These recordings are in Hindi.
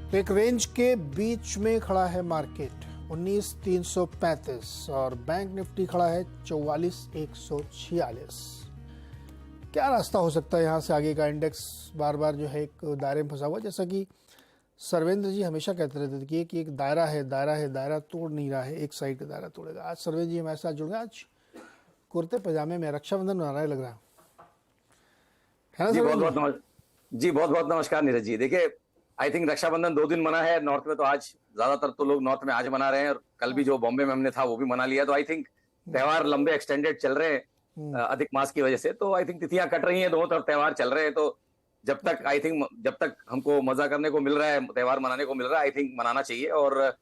तो एक रेंज के बीच में खड़ा है मार्केट 19,335 और बैंक निफ्टी खड़ा है 44,146। क्या रास्ता हो सकता है यहाँ से आगे का? इंडेक्स बार बार जो है एक दायरे में फंसा हुआ, जैसा कि सर्वेंद्र जी हमेशा कहते रहते थे कि एक दायरा है, दायरा तोड़ नहीं रहा है, एक साइड का दायरा तोड़ेगा। आज सर्वेंद्र जी हमारे साथ जुड़ गए, आज कुर्ते पजामे में, रक्षाबंधन मना रहे लग रहा है ना जी बहुत बहुत नमस्कार नीरज जी। देखिए, आई थिंक रक्षाबंधन 2 दिन मना है नॉर्थ में, तो आज ज्यादातर तो लोग नॉर्थ में आज मना रहे हैं, और कल भी जो बॉम्बे में हमने था वो भी मना लिया। तो आई थिंक त्योहार लंबे एक्सटेंडेड चल रहे हैं अधिक मास की वजह से। तो आई थिंक तिथियां कट रही हैं, दोनों तरफ त्योहार चल रहे हैं। तो जब तक हमको मजा करने को मिल रहा है, त्योहार मनाने को मिल रहा है, आई थिंक मनाना चाहिए। और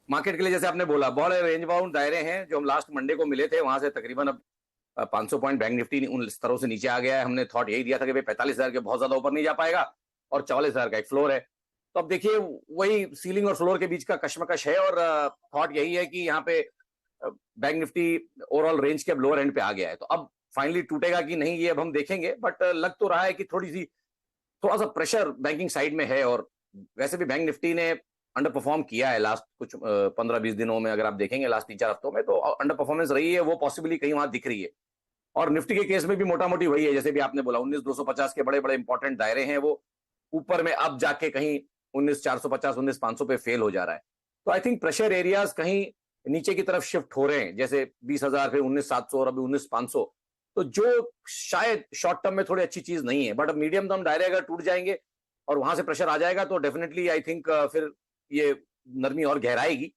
मार्केट के लिए जैसे आपने बोला, बड़े रेंज बाउंड दायरे हैं जो हम लास्ट मंडे को मिले थे, वहां से तकरीबन अब 500 पॉइंट बैंक निफ्टी उन स्तरों से नीचे आ गया है। हमने थॉट यही दिया था कि भाई 45,000 के बहुत ज्यादा ऊपर नहीं जा पाएगा और 44,000 का एक फ्लोर है। तो अब देखिए, वही सीलिंग और फ्लोर के बीच का कश्मकश है, और थॉट यही है कि यहाँ पे बैंक निफ्टी ओवरऑल रेंज के अब लोअर एंड पे आ गया है। तो अब फाइनली टूटेगा कि नहीं, ये अब हम देखेंगे। बट लग तो रहा है कि थोड़ा सा प्रेशर बैंकिंग साइड में है। और वैसे भी बैंक निफ्टी ने अंडर परफॉर्म किया है लास्ट कुछ 15-20 दिनों में। अगर आप देखेंगे लास्ट 3-4 हफ्तों में, तो अंडर परफॉर्मेंस रही है, वो पॉसिबली कहीं वहां दिख रही है। और निफ्टी के केस में भी मोटा मोटी वही है, जैसे भी आपने बोला 19,250 के बड़े बड़े इंपॉर्टेंट दायरे हैं, वो ऊपर में अब जाके कहीं 19,450 19,500 पे फेल हो जा रहा है। तो आई थिंक प्रेशर एरियाज कहीं नीचे की तरफ शिफ्ट हो रहे हैं, जैसे 20,000 फिर 19,700 और अभी 19,500। तो जो शायद शॉर्ट टर्म में थोड़ी अच्छी चीज नहीं है, बट अब मीडियम टर्म दायरे अगर टूट जाएंगे और वहां से प्रेशर आ जाएगा, तो डेफिनेटली आई थिंक फिर ये नरमी और गहराएगी।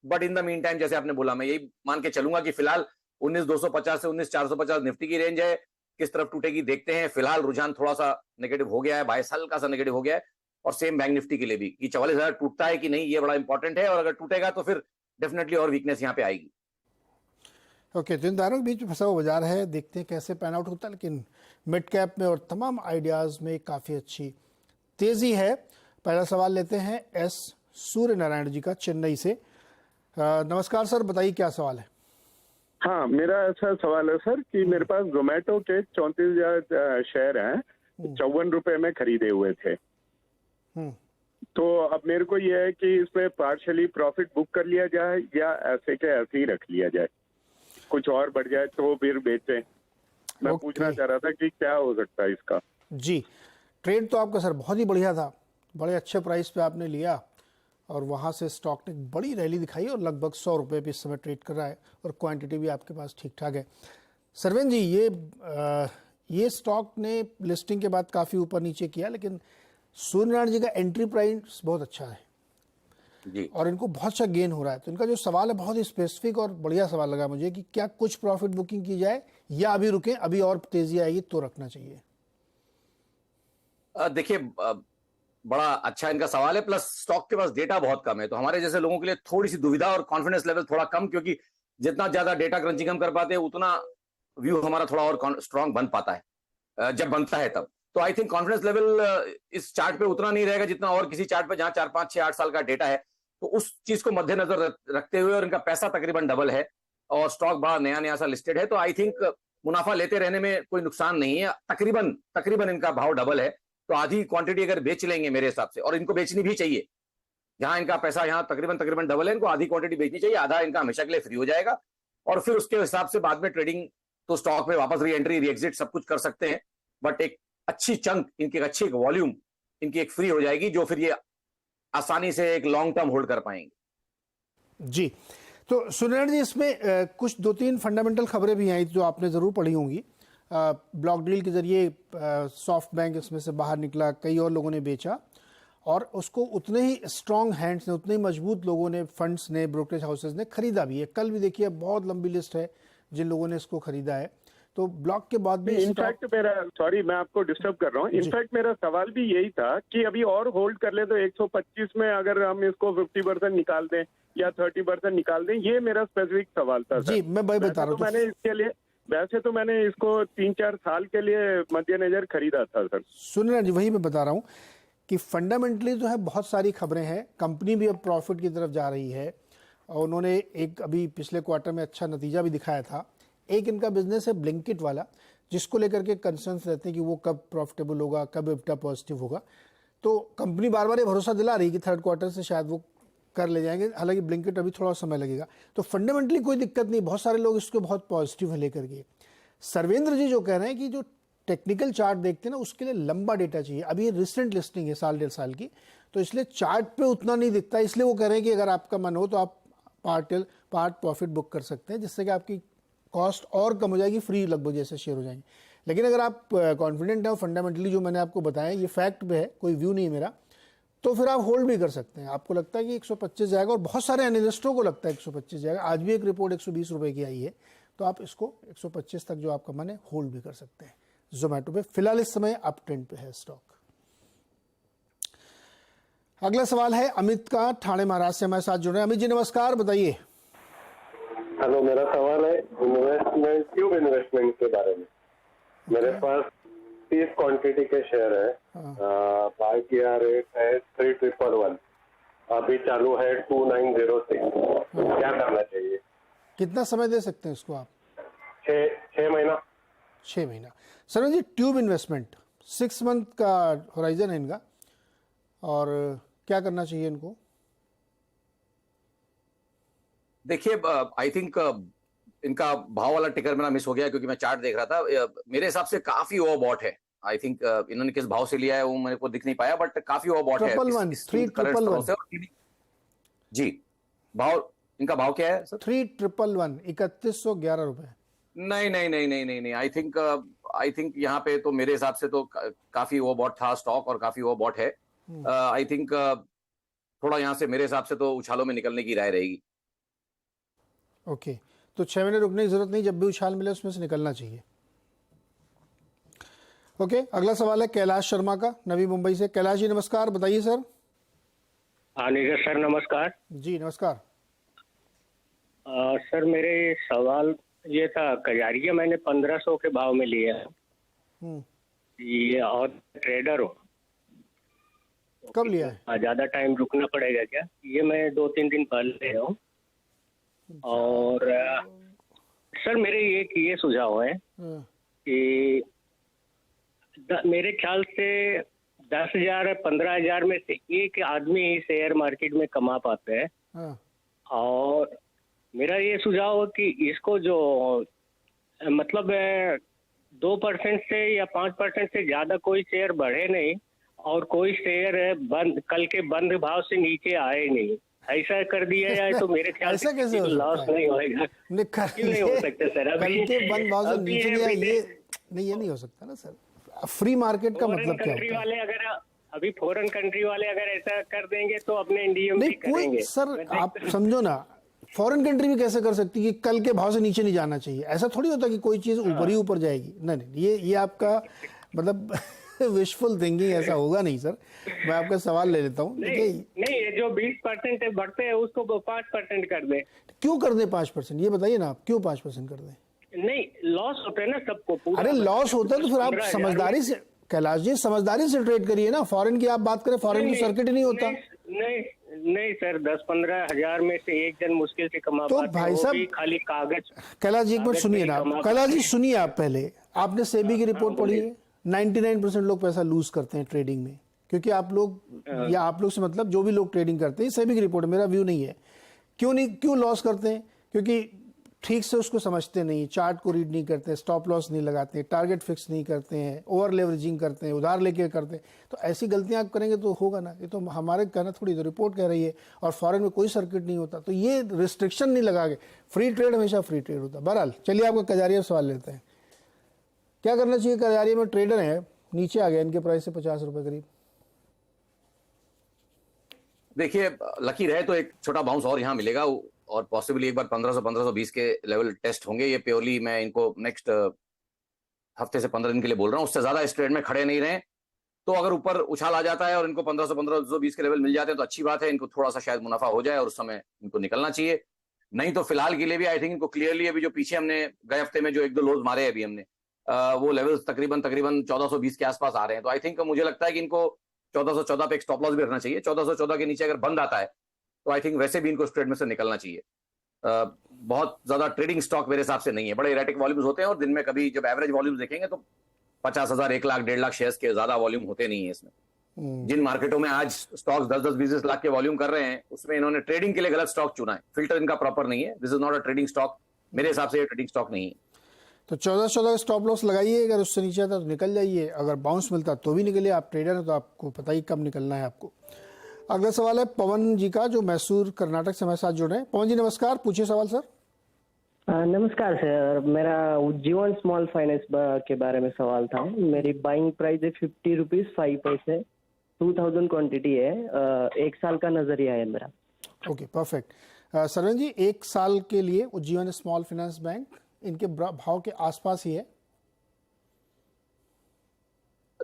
But in the meantime, जैसे आपने बोला, मैं यही मान के चलूंगा कि फिलहाल 19,250 से 19,450 निफ्टी की रेंज है। किस तरफ टूटेगी देखते हैं। फिलहाल रुझान थोड़ा सा नेगेटिव हो गया है, बायस हल्का सा नेगेटिव हो गया है। और सेम बैंक निफ्टी के लिए भी कि 44,000 टूटता है कि नहीं, ये बड़ा इंपॉर्टेंट है। और अगर टूटेगा तो फिर डेफिनेटली और वीकनेस यहाँ पे आएगी। ओके, तो इन दायरों के बीच में फंसा हुआ बाजार है, देखते हैं कैसे पैन आउट होता है। लेकिन मिड कैप में और तमाम आइडियाज में काफ़ी अच्छी तेज़ी है। पहला सवाल लेते हैं एस सूर्य नारायण जी का, चेन्नई से। नमस्कार सर, बताइए क्या सवाल है। हाँ, मेरा ऐसा सवाल है सर कि मेरे पास जोमेटो के 34,000 शेयर हैं, 54 रुपए में खरीदे हुए थे। तो अब मेरे को यह है कि इसमें पार्शियली प्रॉफिट बुक कर लिया जाए या ऐसे के ऐसे ही रख लिया जाए, कुछ और बढ़ जाए तो फिर बेचें। मैं पूछना चाह रहा था कि क्या हो सकता है इसका। जी, ट्रेड तो आपका सर बहुत ही बढ़िया था, बड़े अच्छे प्राइस पे आपने लिया और वहाँ से स्टॉक ने बड़ी रैली दिखाई और लगभग 100 रुपये पे इस समय ट्रेड कर रहा है और क्वांटिटी भी आपके पास ठीक ठाक है। सर्वेन जी, ये स्टॉक ने लिस्टिंग के बाद काफ़ी ऊपर नीचे किया, लेकिन सूर्यनारायण जी का एंट्री प्राइस बहुत अच्छा है जी, और इनको बहुत अच्छा गेन हो रहा है। तो इनका जो सवाल है बहुत ही स्पेसिफिक और बढ़िया सवाल लगा मुझे कि क्या कुछ प्रॉफिट बुकिंग की जाए या अभी रुकें, अभी और तेजी आएगी तो रखना चाहिए। देखिए, बड़ा अच्छा इनका सवाल है। प्लस स्टॉक के पास डेटा बहुत कम है, तो हमारे जैसे लोगों के लिए थोड़ी सी दुविधा और कॉन्फिडेंस लेवल थोड़ा कम, क्योंकि जितना ज्यादा डेटा क्रंचिंग हम कर पाते हैं उतना व्यू हमारा थोड़ा और स्ट्रांग बन पाता है जब बनता है तब। तो आई थिंक कॉन्फिडेंस लेवल इस चार्ट पे उतना नहीं रहेगा जितना और किसी चार्ट पे जहां 4, 5, 6, 8 साल का डेटा है। तो उस चीज को मद्देनजर रखते हुए, और इनका पैसा तकरीबन डबल है और स्टॉक बड़ा नया सा लिस्टेड है, तो आई थिंक मुनाफा लेते रहने में कोई नुकसान नहीं है। तकरीबन इनका भाव डबल है, तो आधी क्वांटिटी अगर बेच लेंगे मेरे हिसाब से, और इनको बेचनी भी चाहिए, जहां इनका पैसा यहाँ तकरीबन डबल है, इनको आधी क्वांटिटी बेचनी चाहिए, आधा इनका हमेशा के लिए फ्री हो जाएगा। और फिर उसके हिसाब से बाद में ट्रेडिंग तो स्टॉक में वापस री एंट्री री एग्जिट सब कुछ कर सकते हैं। बट एक अच्छी चंक इनकी, अच्छी वॉल्यूम इनकी एक फ्री हो जाएगी, जो फिर ये आसानी से एक लॉन्ग टर्म होल्ड कर पाएंगे। जी, तो सूर्यनारायण जी, इसमें कुछ 2-3 फंडामेंटल खबरें भी आई जो आपने ज़रूर पढ़ी होंगी। ब्लॉक डील के जरिए सॉफ्ट बैंक इसमें से बाहर निकला, कई और लोगों ने बेचा और उसको उतने ही स्ट्रॉन्ग हैंड्स ने, उतने ही मजबूत लोगों ने, फंड्स ने, ब्रोकरेज हाउसेज ने खरीदा भी है। कल भी देखिए बहुत लंबी लिस्ट है जिन लोगों ने इसको खरीदा है। तो ब्लॉक के बाद भी इनफैक्ट मेरा, सॉरी मैं आपको डिस्टर्ब कर रहा हूँ, इनफैक्ट मेरा सवाल भी यही था कि अभी और होल्ड कर ले तो 125 में अगर हम इसको 50% निकाल दें या 30% निकाल दें, ये मेरा स्पेसिफिक सवाल था सर। जी, मैं बता रहा हूँ। मैंने इसके लिए, वैसे तो मैंने इसको 3-4 साल के लिए मद्देनजर खरीदा था सर। सुनिए जी, वही मैं बता रहा हूँ कि फंडामेंटली जो है बहुत सारी खबरें हैं। कंपनी भी अब प्रॉफिट की तरफ जा रही है और उन्होंने एक अभी पिछले क्वार्टर में अच्छा नतीजा भी दिखाया था। एक इनका बिजनेस है ब्लिंकिट वाला, जिसको लेकर के कंसर्न्स रहते हैं कि वो कब प्रॉफिटेबल होगा, कब EBITDA पॉजिटिव होगा। तो कंपनी बार बार ये भरोसा दिला रही है कि थर्ड क्वार्टर से शायद वो कर ले जाएंगे, हालांकि ब्लिंकिट अभी थोड़ा समय लगेगा। तो फंडामेंटली कोई दिक्कत नहीं, बहुत सारे लोग इसको बहुत पॉजिटिव है लेकर के। सर्वेंद्र जी जो कह रहे हैं कि जो टेक्निकल चार्ट देखते हैं ना, उसके लिए लंबा डेटा चाहिए। अभी ये रिसेंट लिस्टिंग है, साल 1.5 साल की, तो इसलिए चार्ट पे उतना नहीं दिखता। इसलिए वो कह रहे हैं कि अगर आपका मन हो तो आप पार्ट प्रॉफिट बुक कर सकते हैं, जिससे कि आपकी कॉस्ट और कम हो जाएगी, फ्री लगभग जैसे शेयर हो जाएंगे। लेकिन अगर आप कॉन्फिडेंट है फंडामेंटली जो मैंने आपको बताया ये फैक्ट पे है, कोई व्यू नहीं मेरा, तो फिर आप होल्ड भी कर सकते हैं। आपको लगता है कि 125 जाएगा, और बहुत सारे एनालिस्टों को लगता है 125 जाएगा। आज भी एक रिपोर्ट 120 रुपए की आई है, तो आप इसको 125 तक जो आपका मन है होल्ड भी कर सकते हैं जोमेटो पे। फिलहाल इस समय अप ट्रेंड पे है स्टॉक। अगला सवाल है अमित का, ठाणे महाराज से हमारे साथ जुड़ रहे हैं। अमित जी नमस्कार, बताइए। हेलो, मेरा सवाल है इन्वेस्टमेंट, ट्यूब इन्वेस्टमेंट के बारे में। मेरे पास 30 क्वांटिटी के शेयर है। बाय किया रेट है 3111, अभी चालू है 2906। क्या करना चाहिए? कितना समय दे सकते हैं इसको आप? 6 महीना। 6 महीना। सर जी, ट्यूब इन्वेस्टमेंट 6 मंथ का होराइजन है इनका, और क्या करना चाहिए इनको? देखिए, आई थिंक इनका भाव वाला टिकर मेरा मिस हो गया, क्योंकि मैं चार्ट देख रहा था। मेरे हिसाब से काफी ओवरबॉट है। आई थिंक इन्होंने किस भाव से लिया है वो मेरे को दिख नहीं पाया, बट काफी ओवरबॉट है। 311 जी, भाव इनका भाव क्या है सर? 311 3111 रुपए। नहीं नहीं नहीं नहीं नहीं नहीं, आई थिंक यहाँ पे तो मेरे हिसाब से तो काफी ओवरबॉट था स्टॉक, और काफी ओवरबॉट है। आई थिंक थोड़ा यहाँ से मेरे हिसाब से तो उछालों में निकलने की राय रहेगी। ओके, तो 6 महीने रुकने की जरूरत नहीं, जब भी उछाल मिले उसमें से निकलना चाहिए। ओके, अगला सवाल है कैलाश शर्मा का, नवी मुंबई से। कैलाश जी नमस्कार, बताइए सर। हाँ नीरज सर नमस्कार। जी नमस्कार। सर मेरे सवाल ये था, कजारिया मैंने 1500 के भाव में लिया है ये, और ट्रेडर हूँ। कब लिया है? ज्यादा टाइम रुकना पड़ेगा क्या? ये मैं 2-3 दिन पहले हूँ। और सर मेरे एक ये सुझाव है कि मेरे ख्याल से 10,000 15,000 में से एक आदमी ही शेयर मार्केट में कमा पाते हैं। और मेरा ये सुझाव है कि इसको जो मतलब 2% से या 5% से ज्यादा कोई शेयर बढ़े नहीं, और कोई शेयर बंद कल के बंद भाव से नीचे आए नहीं, ऐसा कर दिया जाए तो मेरे ख्याल से कैसे हो लॉस नहीं होगा। क्यों नहीं हो सकता सर? कल के बंद भाव से नीचे नहीं आए, ये नहीं हो सकता ना सर। फ्री मार्केट का मतलब क्या होता है? अगर अभी फॉरेन कंट्री वाले अगर ऐसा कर देंगे तो अपने इंडिया में नहीं करेंगे। कोई सर, आप समझो ना, फॉरेन कंट्री भी कैसे कर सकती है कि कल के भाव से नीचे नहीं जाना चाहिए? ऐसा थोड़ी होता कि कोई चीज ऊपर ही ऊपर जाएगी। नहीं नहीं, ये आपका मतलब विशफुल थिंकिंग, ऐसा होगा नहीं सर। मैं आपका सवाल ले लेता हूँ। नहीं, ये जो 20% बढ़ते हैं उसको 5% कर दे। क्यों कर दे 5%? ये बताइए ना, आप क्यों 5% कर दें? नहीं, लॉस होता है ना सबको। अरे लॉस होता है तो फिर आप समझदारी से, कैलाश जी समझदारी से ट्रेड करिए ना। फॉरेन की आप बात करें, फॉरेन की सर्किट ही नहीं होता। नहीं सर, 10-15 हजार में से एक जन मुश्किल से कमा तो पाते, भाई साहब खाली कागज। कैलाश जी एक मिनट सुनिए ना, कैलाश जी सुनिए आप पहले। आपने सेबी की रिपोर्ट पढ़ी है? 99% लोग पैसा लूज करते हैं ट्रेडिंग में, क्योंकि आप लोग, या आप लोग से मतलब जो भी लोग ट्रेडिंग करते हैं, सेबी की रिपोर्ट, मेरा व्यू नहीं है। क्यों लॉस करते हैं? क्योंकि ठीक से उसको समझते नहीं, चार्ट को रीड नहीं करते, स्टॉप लॉस नहीं लगाते, टारगेट फिक्स नहीं करते हैं, ओवर लेवरेजिंग करते हैं, उधार लेके करते हैं। तो ऐसी गलतियां आप करेंगे तो होगा ना। ये तो हमारे कहना थोड़ी, तो रिपोर्ट कह रही है। और फॉरेन में कोई सर्किट नहीं होता, तो ये रिस्ट्रिक्शन नहीं लगा के। फ्री ट्रेड हमेशा फ्री ट्रेड होता है। बहरहाल चलिए, आपका कजारिया सवाल लेते हैं। क्या करना चाहिए? कजारिया में ट्रेडर है, नीचे आ गया इनके प्राइस से 50 रुपए करीब। देखिए, लकी रहे तो एक छोटा बाउंस और यहाँ मिलेगा, और पॉसिबली एक बार 1500-1520 के लेवल टेस्ट होंगे। ये प्योरली मैं इनको नेक्स्ट हफ्ते से 15 दिन के लिए बोल रहा हूँ। उससे ज्यादा इस ट्रेड में खड़े नहीं रहे। तो अगर ऊपर उछाल आ जाता है और इनको 1500-1520 के लेवल मिल जाते हैं तो अच्छी बात है। इनको थोड़ा सा शायद मुनाफा हो जाए और उस समय इनको निकलना चाहिए। नहीं तो फिलहाल के लिए भी आई थिंक इनको क्लियरली, अभी जो पीछे हमने गए हफ्ते में जो 1-2 लोज मारे हैं अभी हमने, वो लेवल्स तकरीबन 1420 के आसपास आ रहे हैं। तो आई थिंक मुझे लगता है कि इनको 1414 पे एक स्टॉप लॉस भी रखना चाहिए। 1414 के नीचे अगर बंद आता है तो आई थिंक वैसे भी इनको ट्रेड में से निकलना चाहिए। बहुत ज्यादा ट्रेडिंग स्टॉक मेरे हिसाब से नहीं है। बड़े इरेटिक वॉल्यूम्स होते हैं, और दिन में कभी जब एवरेज वॉल्यूम्स देखेंगे तो 50,000, 1 लाख, 1.5 लाख शेयर्स के ज्यादा वॉल्यूम होते नहीं है इसमें। जिन मार्केटों में आज स्टॉक्स 10-10, 20 लाख के वॉल्यूम कर रहे हैं, उसमें इन्होंने ट्रेडिंग के लिए गलत स्टॉक चुना है। फिल्टर इनका प्रॉपर नहीं है। This is not a trading stock. मेरे हिसाब से ये ट्रेडिंग स्टॉक नहीं है। तो 14 का स्टॉप लॉस लगाइए, अगर उससे नीचे आता तो निकल जाइए, अगर बाउंस मिलता तो भी निकलिए। आप ट्रेडर हैं तो आपको पता ही कब निकलना है आपको। अगला सवाल है पवन जी का, जो मैसूर कर्नाटक से हमारे साथ जुड़े हैं। पवन जी नमस्कार, पूछिए सवाल सर। नमस्कार सर, मेरा जीवन स्मॉल फाइनेंस के बारे में सवाल था। मेरी बाइंग प्राइस है 50 रुपीज 5 पैसे, 2000 क्वांटिटी है, 1 साल का नजरिया है मेरा। Okay perfect. सरवन जी, 1 साल के लिए उज्जीवन स्मॉल फाइनेंस बैंक इनके भाव के आसपास ही है।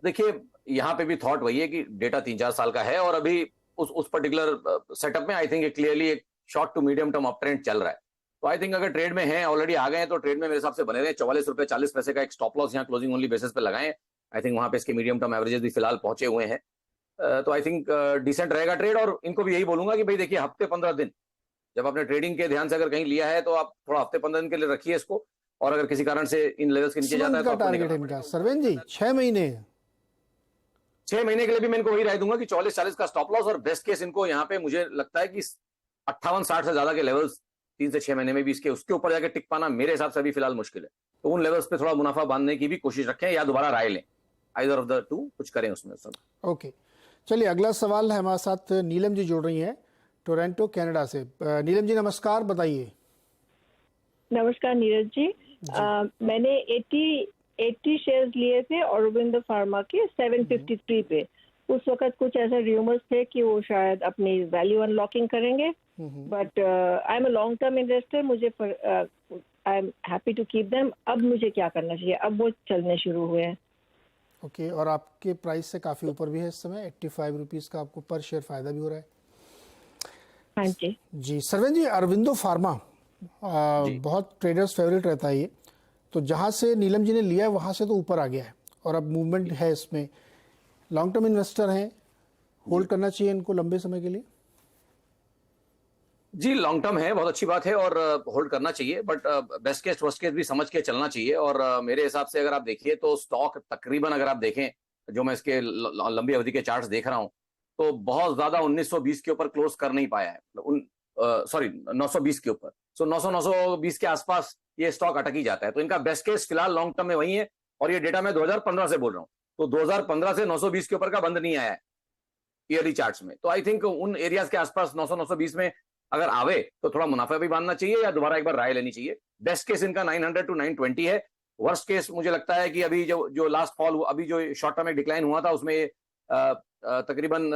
देखिए, यहाँ पे भी थॉट वही है कि डेटा 3-4 साल का है और अभी उस पर्टिकुलर सेटअप में आई थिंक क्लियरली एक short to medium term up trend चल रहा है। तो आई थिंक अगर ट्रेड में हैं, ऑलरेडी आ गए हैं, तो ट्रेड में मेरे हिसाब से बने रहे। 44 रुपए 40 पैसे का एक स्टॉप लॉस यहाँ क्लोजिंग ओनली बेसिस पे लगाएं। आई थिंक वहां पे इसके मीडियम टर्म एवरेजेस भी फिलहाल पहुंचे हुए हैं। तो आई थिंक डिसेंट रहेगा ट्रेड। और इनको भी यही बोलूंगा कि भाई देखिए, हफ्ते 15 दिन जब आपने ट्रेडिंग के ध्यान से अगर कहीं लिया है तो आप थोड़ा हफ्ते 15 दिन के लिए रखिए इसको। और अगर किसी कारण से इन लेवल्स के नीचे जाता है तो आपको टारगेट इनका सरवन जी 6 महीने 6 महीने के लिए भी मैं इनको वही राय दूंगा कि 44-40 का स्टॉप लॉस। और बेस्ट केस इनको यहाँ पे मुझे लगता है कि 58-60 से ज्यादा के लेवल्स 3 से 6 महीने में भी इसके उसके ऊपर जाके टिक पाना मेरे हिसाब से अभी फिलहाल मुश्किल है। तो उन लेवल्स पे थोड़ा मुनाफा बांधने की भी कोशिश रखें या दोबारा राय लें, आइदर ऑफ द टू कुछ करें उसमें। ओके, चलिए अगला सवाल है हमारे साथ नीलम जी जुड़ रही हैं टोरंटो कनाडा से। नीलम जी नमस्कार, बताइए। नमस्कार नीरज जी, मैंने 80 शेयर्स लिए थे औरोबिंदो फार्मा के 753 पे। उस वक्त कुछ ऐसे रूमर्स थे कि वो शायद अपनी वैल्यू अनलॉकिंग करेंगे, but I am a long term investor, मुझे I am happy to keep them. अब मुझे क्या करना चाहिए? अब वो चलने शुरू हुए हैं। ओके, और आपके प्राइस से काफ़ी ऊपर भी है इस समय, 85 रुपीज़ का आपको पर शेयर फ़ायदा भी हो रहा है। हाँ जी जी सरवन जी, अरविंदो फार्मा बहुत ट्रेडर्स फेवरेट रहता है ये, तो जहाँ से नीलम जी ने लिया है वहाँ से तो ऊपर आ गया है और अब मूवमेंट है इसमें। लॉन्ग टर्म इन्वेस्टर हैं, होल्ड करना चाहिए इनको लंबे समय के लिए? जी, लॉन्ग टर्म है, बहुत अच्छी बात है और होल्ड करना चाहिए, but best case worst case भी समझ के चलना चाहिए। और मेरे हिसाब से अगर आप देखिए तो स्टॉक तकरीबन, अगर आप देखें जो मैं इसके लंबी अवधि के चार्ट्स देख रहा हूं, तो बहुत ज्यादा 1920 के ऊपर क्लोज कर नहीं पाया है। सॉरी 920 के ऊपर। सो 920 के आसपास ये स्टॉक अटक ही जाता है। तो इनका बेस्ट केस फिलहाल लॉन्ग टर्म में वही है। और ये डेटा मैं 2015 से बोल रहा हूँ, तो 2015 से 920 के ऊपर का बंद नहीं आया है ईयरली चार्ट्स में। तो आई थिंक उन एरियाज के आसपास 900-920 में अगर आवे तो थोड़ा मुनाफा भी बांधना चाहिए या दोबारा एक बार राय लेनी चाहिए। बेस्ट केस इनका 900 to 920 है। वर्स्ट केस मुझे लगता है कि अभी जो लास्ट फॉल, अभी जो शॉर्ट टर्म में डिक्लाइन हुआ था उसमें तकरीबन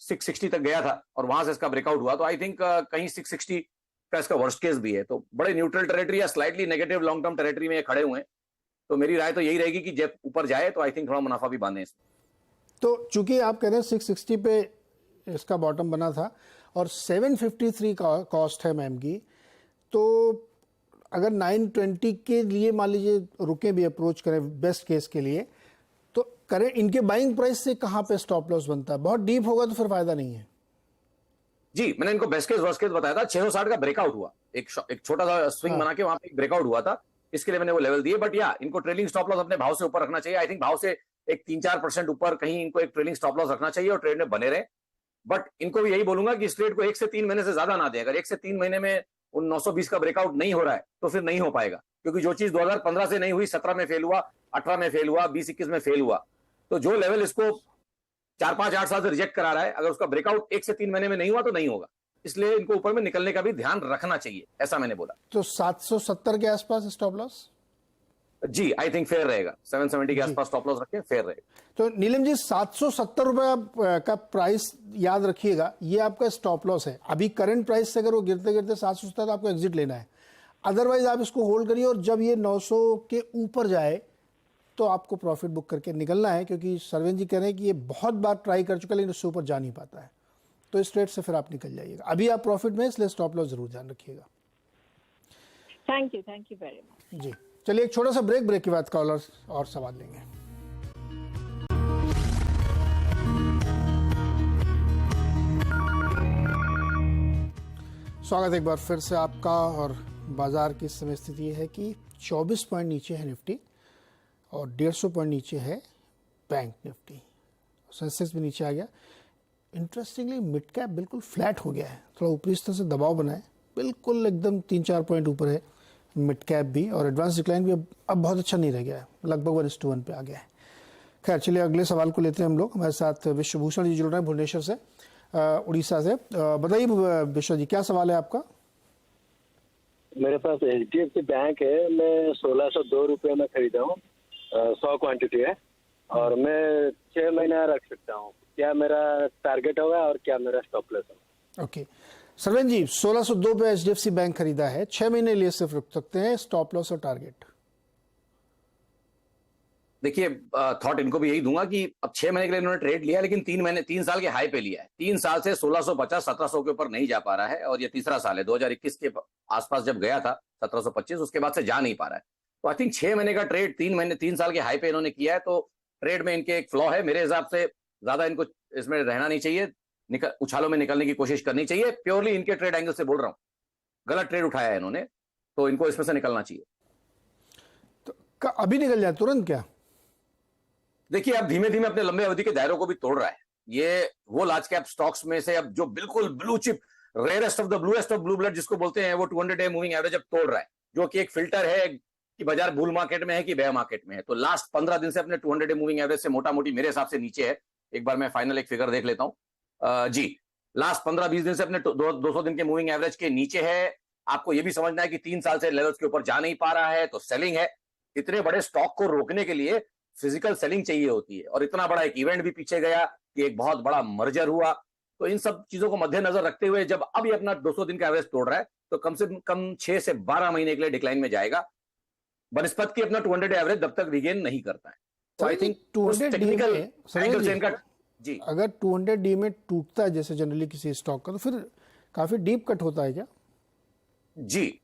660 तक गया था और वहां से इसका ब्रेकआउट हुआ। तो आई थिंक कहीं 660 का इसका वर्स्ट केस भी है। तो बड़े न्यूट्रल टेरिटरी या slightly negative long term territory में खड़े हुए हैं। तो मेरी राय तो यही रहेगी कि जब ऊपर जाए तो आई थिंक थोड़ा मुनाफा भी बांधे इसमें। तो चूंकि आप कह रहे हैं 660 पे इसका बॉटम बना था और 753 का कॉस्ट है मैम की, तो अगर 920 के लिए मान लीजिए रुके भी, अप्रोच करें बेस्ट केस के लिए, तो करें इनके बाइंग प्राइस से कहाँ पे स्टॉप लॉस बनता है? बहुत डीप होगा तो फिर फायदा नहीं है। जी, मैंने इनको बेस्ट केस वर्स्ट केस बताया था। 660 का ब्रेकआउट हुआ, एक छोटा सा स्विंग बना के वहां पे एक ब्रेकआउट हुआ था, इसके लिए मैंने वो लेवल दिए। बट या इनको ट्रेलिंग स्टॉप लॉस अपने भाव से ऊपर रखना चाहिए। आई थिंक भाव से एक 3-4% ऊपर कहीं इनको एक ट्रेलिंग स्टॉप लॉस रखना चाहिए और ट्रेड में बने रहे। बट इनको भी यही बोलूंगा कि इस ट्रेड को 1 से 3 महीने से ज्यादा ना दें। अगर 1 से 3 महीने में उन 920 का ब्रेकआउट नहीं हो रहा है तो फिर नहीं हो पाएगा, क्योंकि जो चीज 2015 से नहीं हुई, 17 में फेल हुआ, 18 में फेल हुआ, 20-21 में फेल हुआ, तो जो लेवल इसको 4-5-8 साल से रिजेक्ट करा रहा है, अगर उसका ब्रेकआउट 1 से 3 महीने में नहीं हुआ तो नहीं होगा। इसलिए इनको ऊपर में निकलने का भी ध्यान रखना चाहिए, ऐसा मैंने बोला। तो 770 के आसपास स्टॉप लॉस? जी, आई थिंक फेयर रहेगा। 770 के आसपास स्टॉप लॉस रखें, फेयर रहेगा। तो नीलम जी 770 रुपए का प्राइस याद रखिएगा, ये आपका स्टॉप लॉस है। अभी करंट प्राइस से अगर वो गिरते गिरते 770 तो आपको एग्जिट लेना है। अदरवाइज आप इसको होल्ड करिए और जब ये 900 के ऊपर जाए तो आपको प्रॉफिट बुक करके निकलना है, क्योंकि सरवेन जी कह रहे हैं कि ये बहुत बार ट्राई कर चुका है लेकिन उससे ऊपर जा नहीं पाता है। तो इस ट्रेड से फिर आप निकल जाइएगा। अभी आप प्रॉफिट में, इसलिए स्टॉप लॉस जरूर ध्यान रखिएगा। Thank you very much. जी चलिए एक छोटा सा ब्रेक के बाद कॉलर और सवाल लेंगे। स्वागत एक बार फिर से आपका। और बाजार की समय स्थिति ये है कि 24 पॉइंट नीचे है निफ्टी और 150 पॉइंट नीचे है बैंक निफ्टी। सेंसेक्स भी नीचे आ गया। इंटरेस्टिंगली मिड कैप बिल्कुल फ्लैट हो गया है, थोड़ा ऊपरी स्तर से दबाव बना है, बिल्कुल एकदम 3-4 पॉइंट ऊपर है मिड कैप भी, और एडवांस डिक्लाइन भी अब बहुत अच्छा नहीं रह गया है, लगभग 1:1 पे आ गया है। खैर चलिए अगले सवाल को लेते हैं हम लोग। हमारे साथ विश्वभूषण जी जुड़ रहे हैं भुवनेश्वर से, उड़ीसा से। बताइए विश्व जी, क्या सवाल है आपका? मेरे पास HDFC बैंक है, मैं 1602 रुपये में खरीदा हूँ, 100 क्वांटिटी है और मैं 6 महीना रख सकता हूँ। क्या मेरा टारगेट होगा और क्या मेरा स्टॉप लॉस होगा? ओके सरवन जी, 1602 पे HDFC बैंक खरीदा है, 6 महीने लिए सिर्फ रुक सकते हैं, स्टॉप लॉस और टारगेट? देखिए थॉट इनको भी यही दूंगा कि अब 6 महीने के लिए इन्होंने ट्रेड लिया, लेकिन 3 साल के हाई पे लिया है। 3 साल से 1650-1700 के ऊपर नहीं जा पा रहा है, और ये तीसरा साल है। 2021 के आसपास जब गया था 1725, उसके बाद से जा नहीं पा रहा है। तो आई थिंक 6 महीने का ट्रेड 3 साल के हाई पे इन्होंने किया है, तो ट्रेड में इनके एक फ्लॉ है। मेरे हिसाब से ज्यादा इनको इसमें रहना नहीं चाहिए, उछालों में निकलने की कोशिश करनी चाहिए। प्योरली इनके ट्रेड एंगल से बोल रहा हूँ, गलत ट्रेड उठाया है इन्होंने, तो इनको इसमें से निकलना चाहिए। तो अभी निकल जाए तुरंत क्या? देखिए अब धीमे धीमे अपने लंबे अवधि के दायरों को भी तोड़ रहा है। ये वो लार्ज कैप स्टॉक्स में से अब जो बिल्कुल blue chip, rarest of the bluest of blue blood जिसको बोलते हैं, वो 200 डे मूविंग एवरेज अब तोड़ रहा है, जो कि एक फिल्टर है कि बाजार बुल मार्केट में है कि बेयर मार्केट में है। तो लास्ट 15 दिन से अपने 200 डे मूविंग एवरेज से मोटा मोटी मेरे हिसाब से नीचे है। एक बार मैं फाइनल एक फिगर देख लेता हूं जी, लास्ट 15-20 दिन से अपने 200 दिन के मूविंग एवरेज के नीचे है। आपको यह भी समझना है कि 3 साल से लेवल्स के ऊपर जा नहीं पा रहा है, तो सेलिंग है। इतने बड़े स्टॉक को रोकने के लिए फिजिकल सेलिंग चाहिए होती है, और इतना बड़ा एक इवेंट भी पीछे गया कि एक बहुत बड़ा मर्जर हुआ। तो इन सब चीजों को मद्देनजर रखते हुए जब अब ये अपना 200 दिन का एवरेज तोड़ रहा है, तो कम से कम 6 से 12 महीने के लिए डिक्लाइन में जाएगा, बनस्पत की अपना 200 एवरेज जब तक रिगेन नहीं करता है। तो आई थिंक 200 टेक्निकल एंगल से डी इनका जी, अगर 200 डी में टूटता है जैसे जनरली किसी स्टॉक का, तो फिर काफी डीप कट होता है क्या? जी,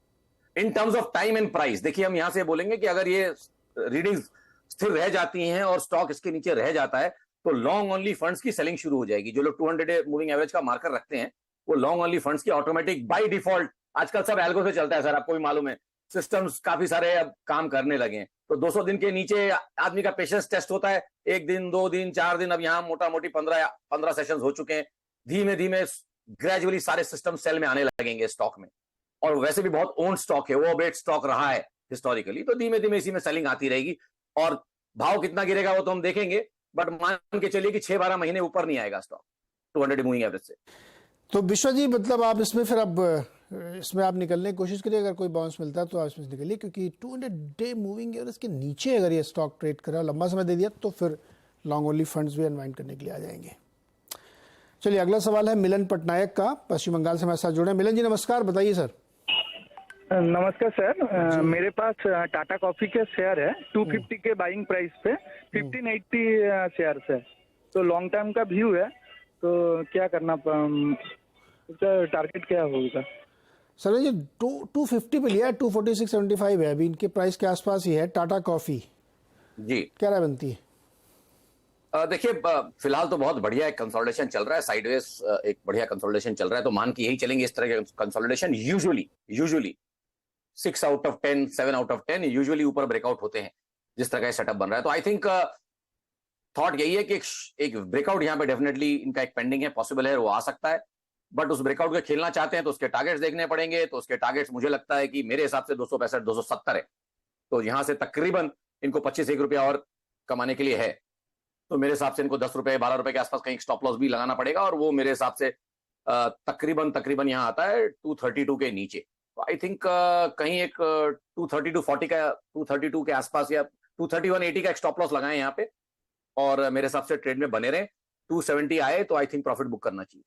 in terms of time and price. देखिए हम यहां से बोलेंगे कि अगर ये रीडिंग्स स्थिर रह जाती हैं और स्टॉक इसके नीचे रह जाता है, तो लॉन्ग ओनली फंड्स की सेलिंग शुरू हो जाएगी। जो लोग 200 डे मूविंग एवरेज का मार्कर रखते हैं, वो लॉन्ग ओनली फंड्स की ऑटोमेटिक बाय डिफॉल्ट, आजकल सब एल्गो से चलता है सर, आपको भी मालूम है, सिस्टम्स काफी सारे अब काम करने लगे हैं। तो 200 दिन के नीचे आदमी का पेशेंस टेस्ट होता है, 1 दिन 2 दिन 4 दिन। अब यहाँ मोटा मोटी 15 सेशंस हो चुके हैं। धीमे धीमे ग्रेजुअली सारे सिस्टम सेल में आने लगेंगे स्टॉक में, और वैसे भी बहुत ओन स्टॉक है, वो बेट स्टॉक रहा है हिस्टोरिकली। तो धीमे धीमे इसी में सेलिंग आती रहेगी, और भाव कितना गिरेगा वो तो हम देखेंगे, बट मान के चलिए कि 6-12 महीने ऊपर नहीं आएगा स्टॉक 200 मूविंग एवरेज से। तो विश्व जी, मतलब आप इसमें फिर अब इसमें आप निकलने की कोशिश करिए, अगर कोई बाउंस मिलता है तो आप इसमें निकलिए, क्योंकि 200 डे मूविंग एवरेज के नीचे अगर ये स्टॉक ट्रेड कर रहा है, लंबा समय दे दिया, तो फिर लॉन्ग ओनली फंड्स भी अनवाइंड करने के लिए आ जाएंगे। चलिए अगला सवाल है मिलन पटनायक का, पश्चिम बंगाल से हमारे साथ जुड़े। मिलन जी नमस्कार, बताइए सर। नमस्कार सर, मेरे पास टाटा कॉफी के शेयर है 250 के बाइंग प्राइस पे, 1580 शेयर है। तो लॉन्ग टर्म का व्यू है, तो क्या करना, उसका टारगेट क्या होगा? सर ये 250 पे लिया है, 246.75 है अभी, इनके प्राइस के आसपास ही है टाटा कॉफी जी। क्या राय बनती है? देखिए फिलहाल तो बहुत बढ़िया एक कंसोलिडेशन चल रहा है, साइडवेज एक बढ़िया कंसोलिडेशन चल रहा है। तो मान के यही चलेंगे इस तरह के consolidation usually 6 out of 10, 7 out of 10 usually ऊपर ब्रेकआउट होते हैं, जिस तरह का सेटअप बन रहा है। तो आई थिंक थॉट यही है कि एक ब्रेकआउट यहाँ पे डेफिनेटली इनका एक पेंडिंग है, पॉसिबल है, वो आ सकता है। बट उस ब्रेकआउट के खेलना चाहते हैं तो उसके टारगेट्स देखने पड़ेंगे। तो उसके टारगेट्स मुझे लगता है कि मेरे हिसाब से 265, 270 है। तो यहाँ से तकरीबन इनको 25-1 रुपया और कमाने के लिए है। तो मेरे हिसाब से इनको 10 रुपए 12 रुपए के आसपास कहीं स्टॉप लॉस भी लगाना पड़ेगा, और वो मेरे हिसाब से तकरीबन यहाँ आता है 232 के नीचे। तो आई थिंक कहीं एक 232.40 का, 232 के आसपास या 231.80 का एक स्टॉप लॉस लगाएं यहाँ पे, और मेरे हिसाब से ट्रेड में बने रहें। 270 आए तो आई थिंक प्रॉफिट बुक करना चाहिए।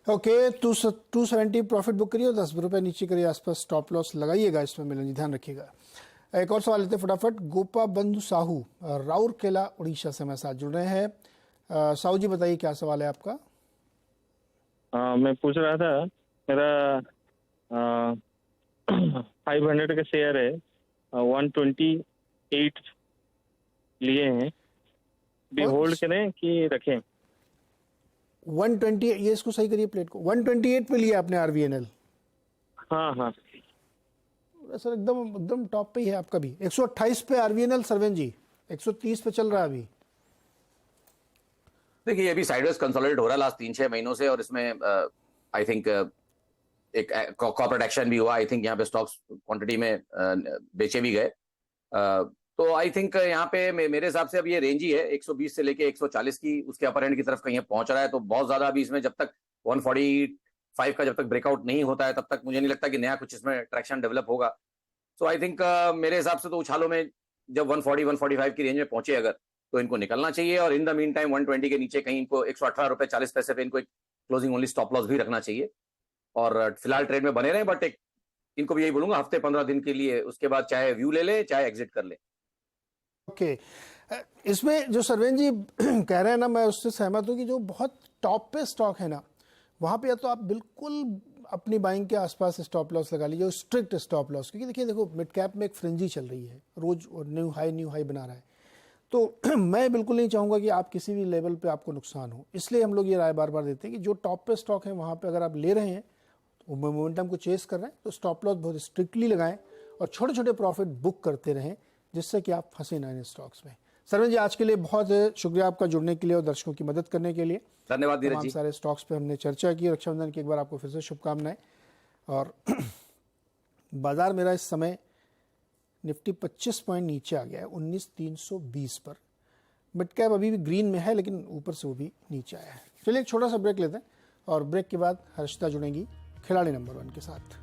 ओके, 270 प्रॉफिट बुक करिए और 10 रुपए नीचे करिए आसपास स्टॉप लॉस लगाइएगा इसमें। मिलन जी ध्यान रखिएगा। एक और सवाल लेते फटाफट। गोपा बंधु साहू राउरकेला उड़ीसा से हमारे साथ जुड़ रहे हैं। साहू जी बताइए क्या सवाल है आपका? मैं पूछ रहा था, मेरा 500 का शेयर है, 128 लिए हैं, भी होल्ड करें कि रखें? 120, ये इसको सही करिए प्लेट को। 128 पे लिया आपने आरवीएनएल? हाँ सर एकदम टॉप पे ही है आपका भी। 128 पे आरवीएनएल सरवेन जी, 130 पे चल रहा है अभी। देखिए ये भी साइडवेज कंसोलिडेट हो रहा है लास्ट 3-6 महीनों से, और इसमें आई थिंक एक कॉर्पोरेट एक्शन भी हुआ। आई थिंक यहाँ पे स्टॉक्स क्वांटिटी में बेचे भी गए। तो आई थिंक यहाँ पे मेरे हिसाब से अब ये रेंज ही है 120 से लेके 140 की, उसके अपर एंड की तरफ कहीं पहुंच रहा है। तो बहुत ज्यादा अभी इसमें जब तक 145 का जब तक ब्रेकआउट नहीं होता है तब तक मुझे नहीं लगता कि नया कुछ इसमें ट्रैक्शन डेवलप होगा। सो आई थिंक मेरे हिसाब से तो उछालों में जब 140-145 की रेंज में पहुंचे अगर, तो इनको निकलना चाहिए। और इन द मीन टाइम 120 के नीचे कहीं इनको 118 रुपए 40 पैसे पे इनको एक क्लोजिंग ओनली स्टॉप लॉस भी रखना चाहिए, और फिलहाल ट्रेड में बने रहे। बट एक इनको भी यही बोलूंगा हफ्ते 15 दिन के लिए, उसके बाद चाहे व्यू ले ले चाहे एग्जिट कर ले। ओके इसमें जो सरवेन जी कह रहे हैं ना, मैं उससे सहमत हूँ कि जो बहुत टॉप पे स्टॉक है ना, वहाँ पे या तो आप बिल्कुल अपनी बाइंग के आसपास स्टॉप लॉस लगा लीजिए, स्ट्रिक्ट स्टॉप लॉस, क्योंकि देखिए देखो मिड कैप में एक फ्रेंजी चल रही है, रोज न्यू हाई बना रहा है। तो मैं बिल्कुल नहीं चाहूँगा कि आप किसी भी लेवल पे आपको नुकसान हो, इसलिए हम लोग ये राय बार बार देते हैं कि जो टॉप पे स्टॉक है वहाँ पे अगर आप ले रहे हैं, वो मोमेंटम को चेस कर रहे हैं, तो स्टॉप लॉस बहुत स्ट्रिक्टली लगाएं और छोटे छोटे प्रॉफिट बुक करते रहें, जिससे कि आप फंसे ना इन स्टॉक्स में। सरवन जी आज के लिए बहुत शुक्रिया आपका जुड़ने के लिए और दर्शकों की मदद करने के लिए। धन्यवाद धीरज तमाम जी। सारे स्टॉक्स पे हमने चर्चा की। रक्षाबंधन की एक बार आपको फिर से शुभकामनाएं। और बाजार मेरा इस समय निफ्टी 25 पॉइंट नीचे आ गया है 19,320 पर। मिड कैप अभी भी ग्रीन में है, लेकिन ऊपर से वो भी नीचे आया है। चलिए एक छोटा सा ब्रेक लेते हैं और ब्रेक के बाद हर्षिता जुड़ेंगी खिलाड़ी नंबर 1 के साथ।